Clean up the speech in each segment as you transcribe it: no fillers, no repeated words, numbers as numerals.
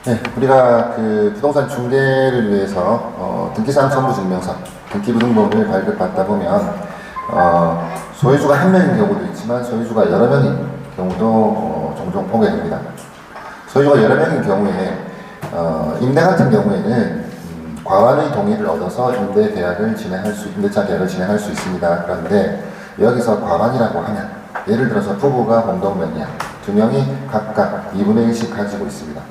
네, 우리가 그 부동산 중개를 위해서 등기사항 첨부 증명서, 등기부등본을 발급받다 보면 소유주가 한 명인 경우도 있지만 소유주가 여러 명인 경우도 종종 보게 됩니다. 소유주가 여러 명인 경우에 임대 같은 경우에는 과반의 동의를 얻어서 임대차 계약을 진행할 수 있습니다. 그런데 여기서 과반이라고 하면 예를 들어서 부부가 공동명의야, 두 명이 각각 2분의 1씩 가지고 있습니다.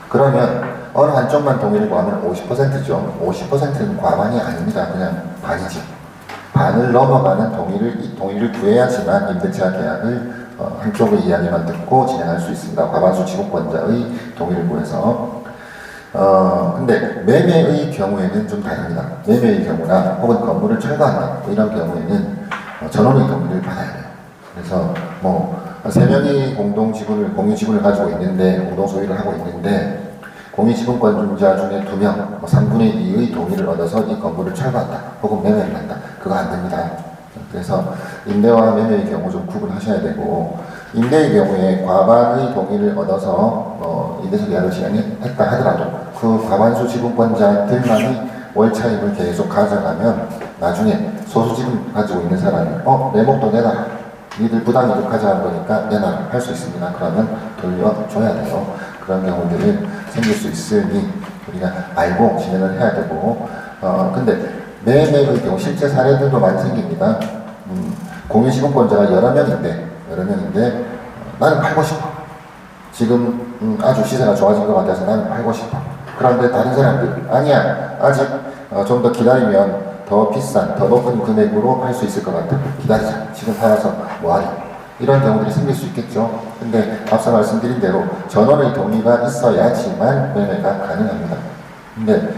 그러면 어느 한쪽만 동의를 구하면 50%죠. 50%는 과반이 아닙니다. 그냥 반이지. 반을 넘어가는 동의를 구해야지만 임대차 계약을 한쪽의 이야기만 듣고 진행할 수 있습니다. 과반수 지분권자의 동의를 구해서. 근데 매매의 경우에는 좀 다릅니다. 매매의 경우나 혹은 건물을 철거한다 이런 경우에는 전원의 동의를 받아야 돼요. 그래서 세 명이 공유 지분을 가지고 있는데, 공동 소유를 하고 있는데, 공유 지분권자 중에 2명, 3분의 2의 동의를 얻어서 이 건물을 철거한다, 혹은 매매를 한다. 그거 안 됩니다. 그래서 임대와 매매의 경우 좀 구분하셔야 되고, 임대의 경우에 과반의 동의를 얻어서 임대차 계약을 진행했다 하더라도 그 과반수 지분권자들만이 월차임을 계속 가져가면 나중에 소수 지분 가지고 있는 사람이 내 목도 내놔라, 니들 부담이득 가져간 거니까 내놔라 할 수 있습니다. 그러면 돌려줘야 돼요. 그런 경우들이 생길 수 있으니 우리가 알고 진행을 해야 되고, 근데 매매의 경우 실제 사례들도 많이 생깁니다. 공유 지분권자가 여러 명인데 나는 팔고 싶어. 지금 아주 시세가 좋아진 것 같아서 나는 팔고 싶어. 그런데 다른 사람들 아니야, 아직 좀 더 기다리면 더 비싼, 더 높은 금액으로 팔 수 있을 것 같아. 기다리자. 지금 팔아서 뭐하니? 이런 경우들이 생길 수 있겠죠. 근데 앞서 말씀드린 대로 전원의 동의가 있어야지만 매매가 가능합니다. 근데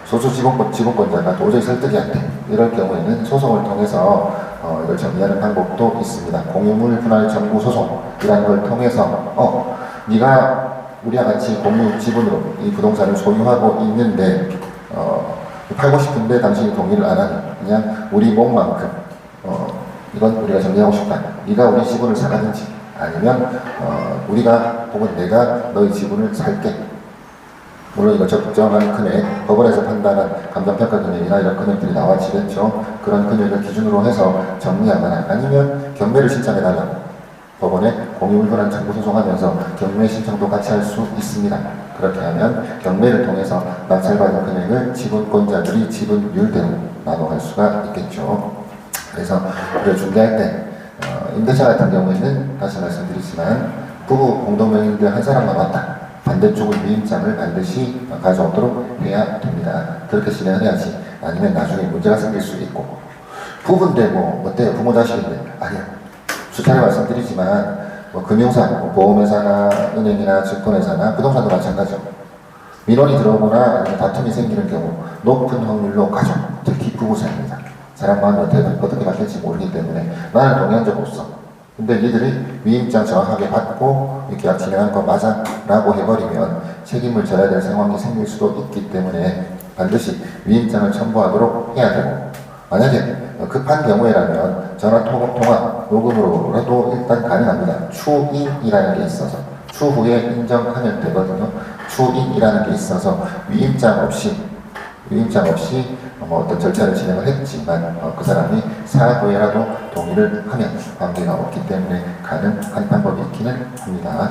소수 지분권자가 도저히 설득이 안 돼. 이럴 경우에는 소송을 통해서 이걸 정리하는 방법도 있습니다. 공유물 분할 청구 소송이라는 걸 통해서 네가 우리와 같이 공유 지분으로 이 부동산을 소유하고 있는데 팔고 싶은데 당신이 동의를 안 하니 그냥 우리 몸만큼 이건 우리가 정리하고 싶다. 네가 우리 지분을 사가든지 아니면 우리가 혹은 내가 너희 지분을 살게. 물론 이거 적정한 금액, 법원에서 판단한 감정평가 금액이나 이런 금액들이 나와지겠죠. 그런 금액을 기준으로 해서 정리하거나 아니면 경매를 신청해달라고 법원에 공유물 분할 청구 소송하면서 경매 신청도 같이 할 수 있습니다. 그렇게 하면 경매를 통해서 낙찰받은 금액을 지분권자들이 지분율대로 나눠갈 수가 있겠죠. 그래서 우리가 중개할 때 임대차 같은 경우에는 다시 말씀드리지만 부부 공동명의인데 한 사람만 왔다. 반대쪽의 위임장을 반드시 가져오도록 해야 됩니다. 그렇게 진행을 해야지. 아니면 나중에 문제가 생길 수 있고, 부부인데 어때요? 부모 자식인데 아니요. 수차례 말씀드리지만 금융사, 보험회사나 은행이나 증권회사나 부동산도 마찬가지죠. 민원이 들어오거나 아니면 다툼이 생기는 경우 높은 확률로 가족, 특히 부부 사이입니다. 사람 마음이 어떻게 바뀔지 모르기 때문에 나는 동의한 적 없어. 근데 니들이 위임장 정확하게 받고 이 계약 진행한 거 맞아? 라고 해버리면 책임을 져야 될 상황이 생길 수도 있기 때문에 반드시 위임장을 첨부하도록 해야 되고, 만약에 급한 경우에라면 전화 통화 요금으로라도 일단 가능합니다. 추인이라는 게 있어서 추후에 인정하면 되거든요. 추인이라는 게 있어서 위임장 없이 어떤 절차를 진행을 했지만 그 사람이 사후에라도 동의를 하면 관계가 없기 때문에 가능한 방법이 있기는 합니다.